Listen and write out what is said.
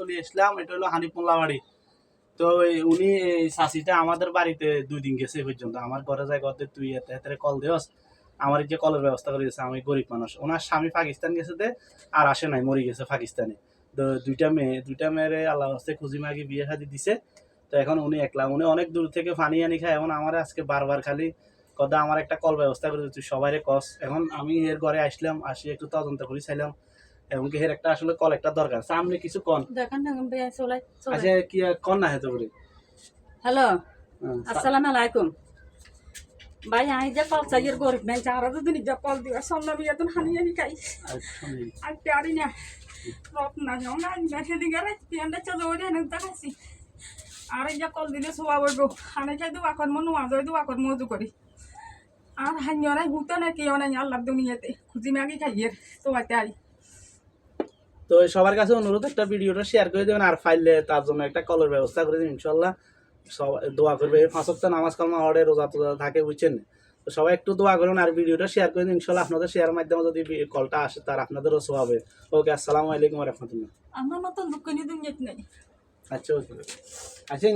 চলে আসলাম। এটা হলো হানিফ মোল্লা বাড়ি। তো উনি এই চাচিটা আমাদের বাড়িতে 2 দিন গেছে পর্যন্ত। আমার ঘরে যায় ঘর তুই এতে এতে কল দেওস। আমার এই যে কলের ব্যবস্থা করে দিয়েছে, আমি গরিব মানুষ। ওনার স্বামী পাকিস্তান গেছে আর আসে নাই, মরে গেছে পাকিস্তানে। তো দুইটা মেয়েরে আল্লাহ হস্তে খুঁজি মাগি বিয়ে শাদি দিছে। তো এখন উনি একলা, উনি অনেক দূর থেকে পানি আনি খায়। এখন আমার আজকে বারবার খালি কথা আমার একটা কল ব্যবস্থা করে দিচ্ছি, সবাই কস। এখন আমি এর ঘরে আসলাম, আসি একটু তদন্ত করি চাইলাম, এমনকি এর একটা আসলে কল একটা দরকার। সামনে কিছু কন আচ্ছা কি কন না হেতো বলি। হ্যালো, আসসালামু আলাইকুম ভাই। আমি যে কল চাই গরিব নাই, যারা যদি নিজে কল দিবা সন্ধ্যা বিয়ে তো হানি আনি খাই আর পারি না। রপ না যাও না সেদিকে টিয়ানটা চলে ওঠে না দেখাচ্ছি। আর এই যে কল দিলে শোয়া বলবো হানে খাই দোয়া কর্ম নোয়া যায় দোয়া কর্ম মজু করি। আর হাইয়ারাই হুতো না কেউ নাই আল্লাহ দুনিয়াতে খুঁজি মাগি খাইয়ের তোমাতে আই। তো সবার কাছে অনুরোধ, একটা ভিডিওটা শেয়ার করে দেবেন আর ফাইলে তার জন্য একটা কলের ব্যবস্থা করে দেবেন। ইনশাল্লাহ সবাই দোয়া করবে। 5 ওয়াক্ত নামাজ কালামা পড়ে, রোজা টোজা থাকে, বুঝছেন। তো সবাই একটু দোয়া করুন আর ভিডিওটা শেয়ার করে দিন। ইনশাল্লাহ আপনাদের শেয়ারের মাধ্যমে যদি কলটা আসে তার আপনাদেরও সওয়াব হবে। ওকে, আসসালামু আলাইকুম ওয়া রাহমাতুল্লাহ। আমার মতন দুঃখ নিয়ে দুনিয়াতে নেই। আচ্ছা ওকে। আচ্ছা।